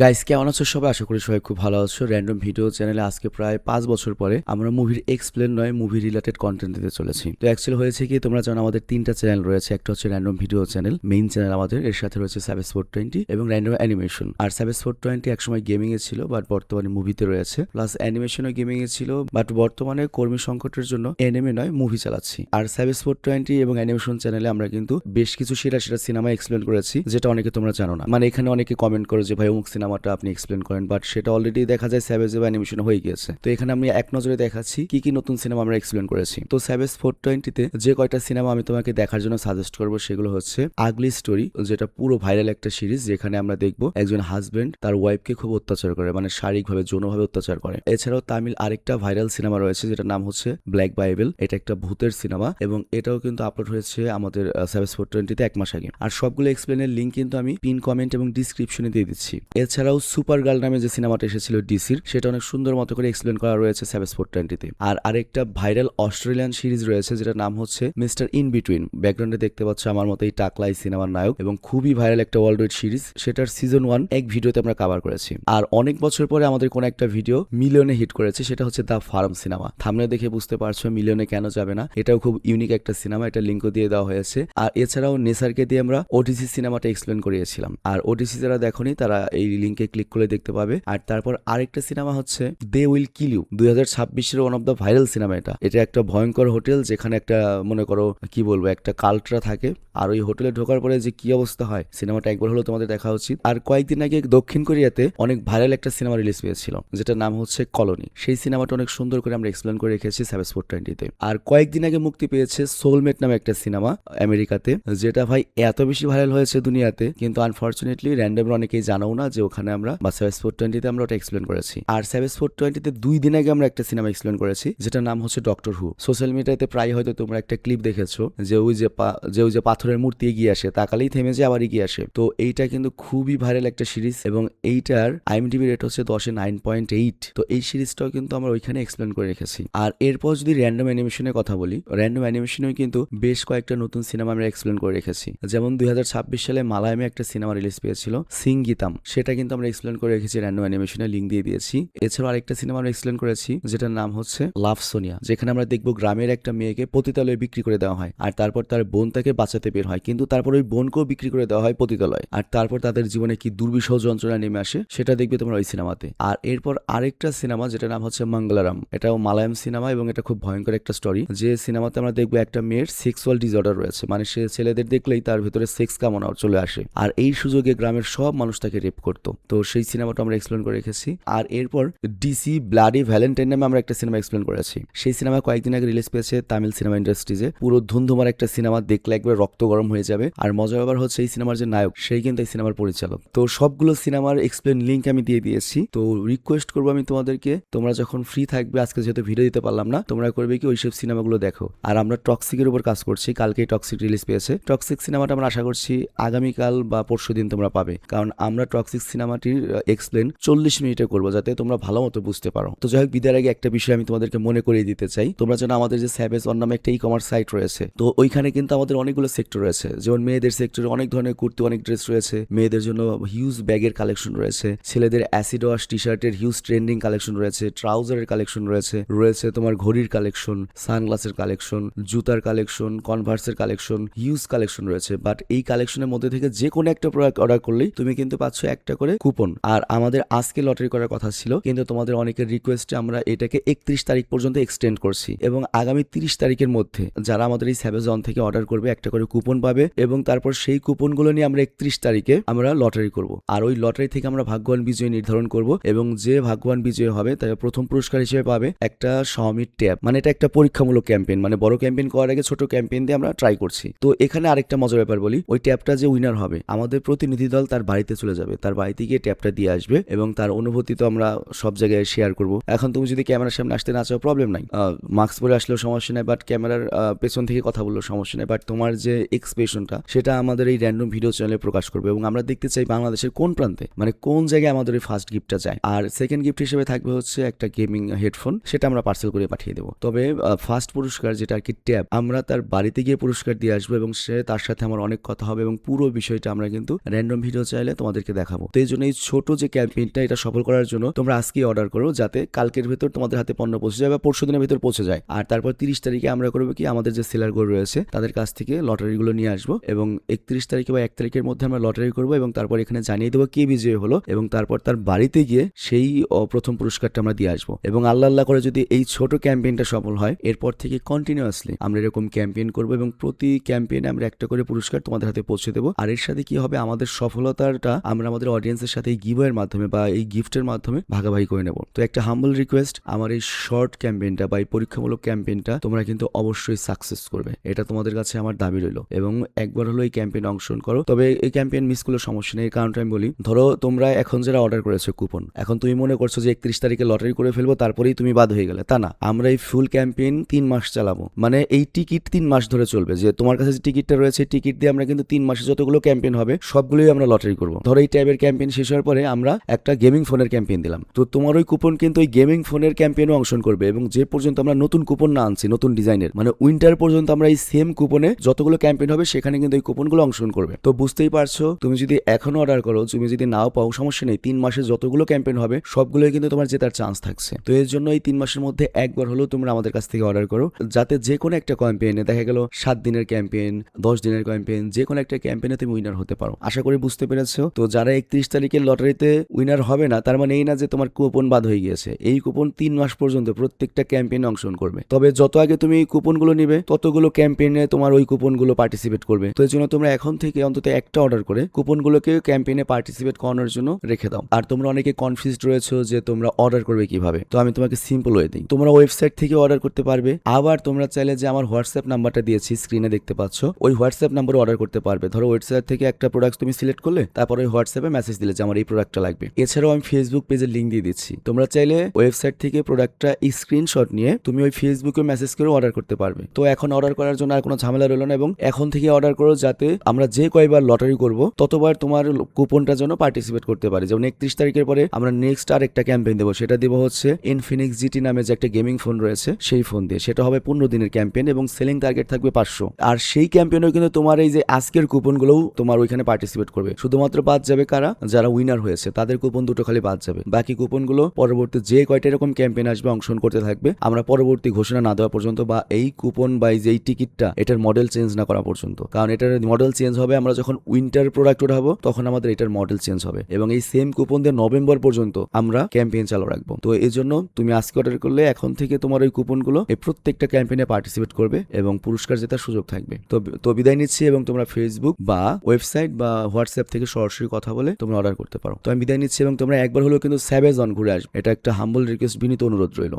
Guys কেমন আছো সবাই? আশা করি সবাই খুব ভালো আছো। র্যান্ডম ভিডিও চ্যানেলে আজকে প্রায় 5 বছর পরে আমরা মুভির এক্সপ্লেন নয় মুভি রিলেটেড কন্টেন্ট দিতে চলেছি। তো অ্যাকচুয়ালি হয়েছে কি, তোমরা জানো আমাদের 3টা চ্যানেল রয়েছে। একটা হচ্ছে random video channel, main channel আমাদের, এর সাথে রয়েছে সাবেস 420 এবং র্যান্ডম অ্যানিমেশন। আর সাবেস 420 একসময় গেমিং এ ছিল, বাট বর্তমানে মুভিতে রয়েছে, প্লাস অ্যানিমেশনও গেমিং এ ছিল, বাট বর্তমানে কর্মী সংকটের জন্য এনিমে নয় মুভি চালাচ্ছি। আর সাবেস 420 এবং অ্যানিমেশন চ্যানেলে আমরা কিন্তু বেশ কিছু সেরা সেরা সিনেমা এক্সপ্লেন করেছি, যেটা অনেকে তোমরা জানো না। মানে এখানে অনেকে কমেন্ট করে যে ভাই অমুক সিনেমাটা আপনি এক্সপ্লেন করেন, বাট সেটা অলরেডি দেখা যায় স্যাভেজ বা অ্যানিমেশন হয়ে গিয়েছে। তো এখানে আমি এক নজরে দেখাচ্ছি কি কি নতুন সিনেমা আমরা এক্সপ্লেন করেছি। তো স্যাভেজ 420 যে কয়টা সিনেমা আমি তোমাকে দেখার জন্য সাজেস্ট করবো সেগুলো হচ্ছে আগলি স্টোরি, যেটা পুরো ভাইরাল একটা সিরিজ, যেখানে আমরা দেখবো একজন হাজবেন্ড তার ওয়াইফকে খুব অত্যাচার করে, মানে শারীরিকভাবে যৌনভাবে অত্যাচার করে। এছাড়াও তামিল আরেকটা ভাইরাল সিনেমা রয়েছে যেটা নাম হচ্ছে ব্ল্যাক বাইবেল। এটা একটা ভূতের সিনেমা এবং এটাও কিন্তু আপলোড হয়েছে আমাদের স্যাভেজ 420 এক মাস আগে। আর সবগুলো এক্সপ্লেনের লিঙ্ক কিন্তু আমি পিন কমেন্ট এবং ডিসক্রিপশনে দিয়ে দিচ্ছি। এছাড়াও সুপার গার্ল নামে যে সিনেমাটা এসেছিল ডিসির, সেটা অনেক সুন্দর মতো করে এক্সপ্লেন করা রয়েছে স্যাভেজ 420 আর আরেকটা ভাইরাল অস্ট্রেলিয়ান সিরিজ রয়েছে যেটা নাম হচ্ছে মিস্টার ইন বিটুইন। ব্যাকগ্রাউন্ডে দেখতে পাচ্ছ আমার মতো এই টাকলা এই সিনেমার নায়ক এবং খুবই ভাইরাল একটা ওয়ার্ল্ড ওয়াইড সিরিজ। সেটার সিজন 1 এক ভিডিওতে আমরা কভার করেছি। আর অনেক বছর পরে আমাদের কোন একটা ভিডিও মিলিয়নে হিট করেছে, সেটা হচ্ছে দ্য ফার্ম সিনেমা। থাম্বনেল দেখে বুঝতে পারছো মিলিয়নে কেন যাবে না। এটাও খুব ইউনিক একটা সিনেমা, এটা লিঙ্কও দিয়ে দেওয়া হয়েছে। আর এছাড়াও নেসারকে দিয়ে আমরা ওটিসি সিনেমাটা এক্সপ্লেন করিয়েছিলাম। আর ওটিসি যারা দেখোনি তারা এই লিঙ্কে ক্লিক করে দেখতে পাবে। আর তারপর আরেকটা সিনেমা হচ্ছে দে উইল কিল ইউ, 2026-এর one of the viral cinema. এটা একটা ভয়ঙ্কর হোটেল, যেখানে একটা মনে করো কি বলবো একটা কাল্টরা থাকে। আর ওই হোটেলে ঢোকার পরে যে কি অবস্থা হয়, সিনেমাটা একবার হলো তোমাদের দেখা উচিত। আর কয়েকদিন আগে দক্ষিণ কোরিয়াতে অনেক ভাইরাল একটা সিনেমা রিলিজ পেয়েছিল, যেটার নাম হচ্ছে কলোনি। সেই সিনেমাটা অনেক সুন্দর করে আমরা এক্সপ্লেন করে রেখেছি স্যাভেজ 420-তে। আর কয়েকদিন আগে মুক্তি পেয়েছে সোলমেট নামে একটা সিনেমা আমেরিকাতে, যেটা ভাই এত বেশি ভাইরাল হয়েছে দুনিয়াতে, কিন্তু আনফরচুনেটলি র্যান্ডম অনেকেই জানাও না যে ওখানে আমরা বা স্যাভেজ 420-তে আমরা ওটা এক্সপ্লেন করেছি। আর স্যাভেজ 420-তে 2 দিন আগে আমরা একটা সিনেমা এক্সপ্লেন করেছি যেটার নাম হচ্ছে ডক্টর হু। সোশ্যাল মিডিয়াতে প্রায় হয়তো তোমরা একটা ক্লিপ দেখেছো যে ওই যে পাথরের মূর্তি এগিয়ে আসে, তাকালেই থেমে যায় আবার এগিয়ে আসে। তো এইটা কিন্তু খুবই ভাইরাল একটা সিরিজ এবং এইটার IMDb রেট হচ্ছে 10-এ 9.8। তো এই সিরিজটাও কিন্তু আমরা ওইখানে এক্সপ্লেন করে রেখেছি। আর এরপর যদি র্যান্ডম অ্যানিমেশনের কথা বলি, র্যান্ডম অ্যানিমেশনেও কিন্তু বেশ কয়েকটা নতুন সিনেমা আমরা এক্সপ্লেন করে রেখেছি। যেমন 2026 সালে মালায়ামে একটা সিনেমা রিলিজ পেয়েছিল সিঙ্গিতাম, সেটা কিন্তু আমরা এক্সপ্লেন করে রেখেছি, র্যান্ডম অ্যানিমেশনে লিঙ্ক দিয়ে দিয়েছি। এছাড়াও আরেকটা সিনেমা আমরা এক্সপ্লেন করেছি যেটার নাম হচ্ছে লাভ সোনিয়া, যেখানে আমরা দেখবো গ্রামের একটা মেয়েকে পতিতালয়ে বিক্রি করে দেওয়া হয়, আর তারপর তার বোন তাকে বাঁচাতে বের হয়, কিন্তু তারপর ওই বোনকেও বিক্রি করে দেওয়া হয় পতিতালয়। আর তারপর তাদের জীবনে কি দুর্বিষহ যন্ত্রণা নেমে আসে সেটা দেখবে তোমরা ওই সিনেমাতে। আর এরপর আরেকটা সিনেমা যেটা নাম হচ্ছে মঙ্গলারাম, এটাও মালায়াম সিনেমা এবং এটা খুব ভয়ঙ্কর একটা স্টোরি। যে সিনেমাতে আমরা দেখবো একটা মেয়ের সেক্সুয়াল ডিসঅর্ডার রয়েছে, মানে সে ছেলেদের দেখলেই তার ভিতরে সেক্স কামনা চলে আসে, আর এই সুযোগে গ্রামের সব মানুষ তাকে রেপ করতো। তো সেই সিনেমাটা আমরা এক্সপ্লেন করে রেখেছি। আর এরপর ডিসি ব্লাডি ভ্যালেন্টাইন নামে আমরা একটা সিনেমা এক্সপ্লেন করেছি। সেই সিনেমা কয়েকদিন আগে রিলিজ পেয়েছে তামিল সিনেমা ইন্ডাস্ট্রিজে। পুরো ধুমধুমার একটা সিনেমা, দেখলে একবার রক্ত গরম হয়ে যাবে। আর মজার ব্যাপার হচ্ছে এই সিনেমার যে নায়ক সেই কিন্তু এই সিনেমার পরিচালক। তো সবগুলো সিনেমার এক্সপ্লেন লিঙ্ক আমি দিয়ে দিয়েছি। তো রিকোয়েস্ট করবো আমি তোমাদেরকে, তোমরা যখন ফ্রি থাকবে, আজকে যেহেতু ভিডিও দিতে পারলাম না, তোমরা করবে কি ওইসব সিনেমাগুলো দেখো। আর আমরা টক্সিকের উপর কাজ করছি, কালকেই টক্সিক রিলিজ পেয়েছে। টক্সিক সিনেমাটা আমরা আশা করছি আগামীকাল বা পরশুদিন তোমরা পাবে, কারণ আমরা টক্সিক সিনেমাটির এক্সপ্লেন 40 মিনিটে করবো, যাতে তোমরা ভালো মতো বুঝতে পারো। তো যাই হোক, বিদায়ের আগে একটা বিষয় আমি তোমাদেরকে মনে করিয়ে দিতে চাই। তোমরা জানো আমাদের যে স্যাভেজ ওয়ান নামে একটা ই-কমার্স সাইট রয়েছে, তো ওইখানে কিন্তু আমাদের অনেকগুলো সেক্টর রয়েছে। যেমন মেয়েদের সেক্টরে অনেক ধরনের কুর্তি, অনেক ড্রেস রয়েছে, মেয়েদের জন্য হিউজ ব্যাগের কালেকশন রয়েছে, ছেলেদের অ্যাসিড ওয়াশ টি শার্টের হিউজ ট্রেন্ডিং কালেকশন রয়েছে, ট্রাউজারের কালেকশন রয়েছে তোমার ঘড়ির কালেকশন, সানগ্লাসের কালেকশন, জুতার কালেকশন, কনভার্সের কালেকশন, হিউজ কালেকশন রয়েছে। বাট এই কালেকশনের মধ্যে থেকে যে কোনো একটা প্রোডাক্ট অর্ডার করলেই তুমি কিন্তু পাচ্ছ একটা করে কুপন। আর আমাদের আজকে লটারি করার কথা ছিল, কিন্তু তোমাদের অনেকের রিকোয়েস্টে আমরা এটাকে 31 তারিখ পর্যন্ত এক্সটেন্ড করছি এবং আগামী 30 তারিখের মধ্যে যারা আমাদের এই স্যাভেজন থেকে অর্ডার করবে একটা করে কুপন পাবে এবং তারপর সেই কুপনগুলো নিয়ে আমরা 31 তারিখে আমরা লটারি করব। আর ওই লটারি থেকে আমরা ভাগ্যবান বিজয়ী নির্ধারণ করব এবং যে ভাগ্যবান বিজয়ী হবে তাকে প্রথম পুরস্কার হিসেবে পাবে একটা Xiaomi ট্যাব। মানে এটা একটা পরীক্ষামূলক ক্যাম্পেইন, মানে বড় ক্যাম্পেইন করার আগে ছোট ক্যাম্পেইন দিয়ে আমরা ট্রাই করছি। তো এখানে আরেকটা মজার ব্যাপার বলি, ওই ট্যাবটা যে উইনার হবে আমাদের প্রতিনিধি দল তার বাড়িতে চলে যাবে, তার বাড়িতে গিয়ে ট্যাবটা দিয়ে আসবে এবং তার অনুভূতি তো আমরা সব জায়গায় শেয়ার করব। এখন তুমি যদি ক্যামেরার সামনে আসতে না চাও প্রবলেম নাই, মাস্ক পরে আসলেও সমস্যা নেই, বাট ক্যামেরার পেছন থেকে কথা বললেও সমস্যা নেই, বাট তোমার যে এক্সপ্রেশনটা সেটা আমাদের এই র্যান্ডম ভিডিও চ্যানেলে প্রকাশ করবে এবং আমরা দেখতে চাই বাংলাদেশের কোন প্রান্তে, মানে কোন জায়গায় আমাদের এই ফার্স্ট গিফটটা যায়। আর সেকেন্ড গিফট হিসেবে থাকবে হচ্ছে একটা গেমিং হেডফোন, সেটা আমরা পার্সেল করে পাঠিয়ে দেবো। তবে ফার্স্ট পুরস্কার যেটা আর কি ট্যাব, আমরা তার বাড়িতে গিয়ে পুরস্কার দিয়ে আসবো এবং সে তার সাথে আমার অনেক কথা হবে এবং পুরো বিষয়টা আমরা কিন্তু র্যান্ডম ভিডিও চাইলে তোমাদেরকে দেখাবো। তো এই জন্য এই ছোট যে ক্যাম্পেইনটা এটা সফল করার জন্য তোমরা আজকেই অর্ডার করো, যাতে কালকের ভেতর তোমাদের হাতে পণ্য পৌঁছে যায় বা পরশু দিনের ভেতর পৌঁছে যায়। আর তারপর 30 তারিখে আমরা করবো কি, আমাদের যে সেলারগুলো রয়েছে তাদের কাছ থেকে লটারিগুলো নিয়ে আসবো এবং 31 তারিখে বা 1 তারিখের মধ্যে আমরা লটারি করবো এবং তারপর এখানে জানিয়ে দেবো কে বিজয়ী হলো এবং তারপর তার বাড়িতে গিয়ে সেই প্রথম পুরস্কারটা আমরা দিয়ে আসবো। এবং আল্লাহ করে যদি এই ছোট ক্যাম্পেইনটা সফল হয়, এরপর থেকে কন্টিনিউয়াসলি আমরা এরকম ক্যাম্পেইন করবো এবং প্রতি ক্যাম্পেইনে আমরা একটা করে পুরস্কার তোমাদের হাতে পৌঁছে দেবো। আর এর সাথে কি হবে, আমাদের সফলতাটা আমরা আমাদের অডিয়েন্সের সাথে এই গিভওয়ের মাধ্যমে বা এই গিফটের মাধ্যমে ভাগাভাগি করে নেব। তো একটা হাম্বল রিকোয়েস্ট, আমার এই শর্ট ক্যাম্পেইনটা বা এই পরীক্ষামূলক ক্যাম্পেইনটা তোমরা কিন্তু অবশ্যই সাকসেস করবে, এটা তোমাদের কাছে আমার দাবি রইল। এবং একবার হলো এই ক্যাম্পেইনে অংশগ্রহণ করো। তবে এই ক্যাম্পেইন মিস করলে সমস্যা নেই, কারণটা আমি বলি। ধরো তোমরা এখন যারা অর্ডার করেছো কুপন, এখন তুমি মনে করছো যে 31 তারিখে লটারি করে ফেলবো তারপরেই তুমি বাদ হয়ে গেলে, তা না। আমরা এই ফুল ক্যাম্পেইন 3 মাস চালাবো, মানে এই টিকিট 3 মাস ধরে চলবে। যে তোমার কাছে যে টিকিটটা রয়েছে, টিকিট দিয়ে আমরা কিন্তু 3 মাসে যতগুলো ক্যাম্পেইন হবে সবগুলোই আমরা লটারি করবো। ধরো এই টাইপের ক্যাম্পেইন শেষ হওয়ার পরে আমরা একটা গেমিং ফোনের ক্যাম্পেইন দিলাম, তো তোমার ওই কুপন কিন্তু ওই গেমিং ফোনের ক্যাম্পেইনও অংশগ্রহণ করবে। এবং যে পর্যন্ত আমরা নতুন কুপন না আনছি, নতুন ডিজাইনের, মানে উইন্টার পর্যন্ত আমরা এই সেম কুপনে যতগুলো ক্যাম্পেইন হবে সেখানে কিন্তু এই কুপনগুলো অংশগ্রহণ করবে। তো বুঝতেই পারছো, তুমি যদি এখনো অর্ডার করো, তুমি যদি নাও পাও সমস্যা নেই, 3 মাসে যতগুলো ক্যাম্পেইন হবে সবগুলোই কিন্তু তোমার জেতার চান্স থাকছে। তো এর জন্য এই 3 মাসের মধ্যে একবার হলেও তোমরা আমাদের কাছ থেকে অর্ডার করো, যাতে যে কোনো একটা ক্যাম্পেইনে, দেখা গেল 7 দিনের ক্যাম্পেইন, 10 দিনের ক্যাম্পেইন, যে কোনো একটা ক্যাম্পেইনে তুমি উইনার হতে পারো। আশা করি বুঝতে পেরেছো। তো যারা 31 তারিখের লটারিতে উইনার হবে না, তার মানে এই না যে তোমার কুপন বাদ হয়ে গিয়েছে। এই কুপন 3 মাস পর্যন্ত প্রত্যেকটা ক্যাম্পেইনে অংশগ্রহণ করবে। তবে যত আগে তুমি কুপনগুলো নিবে ততগুলো ক্যাম্পেইনে তোমার ওই কুপনগুলো পার্টিসিপেট করবে। তো এই জন্য তোমরা এখন থেকে অন্তত একটা অর্ডার করে কুপনগুলোকে ক্যাম্পেইনে পার্টিসিপেট করানোর জন্য রেখে দাও। আর তোমরা অনেকে কনফিউজড রয়েছো যে তোমরা অর্ডার করবে কিভাবে, তো আমি তোমাকে সিম্পল ওয়ে দিই। তোমরা ওয়েবসাইট থেকে অর্ডার করতে পারবে, আবার তোমরা চাইলে যে আমার হোয়াটসঅ্যাপ নাম্বারটা দিয়েছি স্ক্রিনে দেখতে পাচ্ছ, ওই হোয়াটসঅ্যাপ নাম্বারে অর্ডার করতে পারবে। ধরো ওয়েবসাইট থেকে একটা প্রোডাক্ট তুমি সিলেক্ট করলে, তারপর ওই হোয়াটসঅ্যাপে মেসেজ দিলে যে আমার এই প্রোডাক্টটা লাগবে। এছাড়াও আমি ফেসবুক পেজের লিঙ্ক দিয়ে দিচ্ছি, তোমরা চাইলে ওয়েবসাইট থেকে প্রোডাক্টটা স্ক্রিনশট নিয়ে তুমি ওই ফেসবুকে মেসেজ করে অর্ডার করতে পারবে। তো এখন অর্ডার করার জন্য আর কোনো ঝামেলা রইল না, এবং এখন থেকে অর্ডার করো যাতে আমরা যে কয়বার লটারি করব ততবার তোমার কুপনটার জন্য পার্টিসিপেট করতে পারি। যেমন 31 তারিখের পরে আমরা নেক্সট আর একটা ক্যাম্পেইন দেবো, সেটা দিব হচ্ছে ইনফিনিক্স জিটি নামে যে একটা গেমিং ফোন রয়েছে সেই ফোন দিয়ে। সেটা হবে 15 দিনের ক্যাম্পেইন এবং সেলিং টার্গেট থাকবে 500। আর সেই ক্যাম্পেইনেও কিন্তু তোমার এই যে আজকের কুপনগুলোও তোমার ওইখানে পার্টিসিপেট করবে। শুধুমাত্র বাদ যাবে কারা, যারা উইনার হয়েছে তাদের কুপন দুটো খালি বাদ যাবে, বাকি কুপনগুলো পরবর্তী যে কয়টা এরকম ক্যাম্পেইন আসবে অংশগ্রহণ করতে থাকবে, আমরা পরবর্তী ঘোষণা না দেওয়া পর্যন্ত বা এই কুপন বা এই যে এই টিকিটটা এটার মডেল চেঞ্জ না করা পর্যন্ত। কারণ এটার মডেল চেঞ্জ হবে আমরা যখন উইন্টার প্রোডাক্ট উঠাবো, তখন আমাদের এটার মডেল চেঞ্জ হবে। এবং এই সেম কুপন দিয়ে নভেম্বর পর্যন্ত আমরা ক্যাম্পেইন চালু রাখবো। তো এই জন্য তুমি আজকে অর্ডার করলে এখন থেকে তোমার ওই কুপনগুলো এই প্রত্যেকটা ক্যাম্পেইনে পার্টিসিপেট করবে এবং পুরস্কার জেতার সুযোগ থাকবে। তো বিদায় নিচ্ছি, এবং তোমরা ফেসবুক বা ওয়েবসাইট বা হোয়াটসঅ্যাপ থেকে সরাসরি কথা বলে তোমরা অর্ডার করতে পারো। তো আমি বিদায় নিচ্ছি, এবং তোমরা একবার হলেও কিন্তু স্যাভেজ অন ঘুরে আসবে, এটা একটা হাম্বল রিকোয়েস্ট, বিনীত অনুরোধ রইল।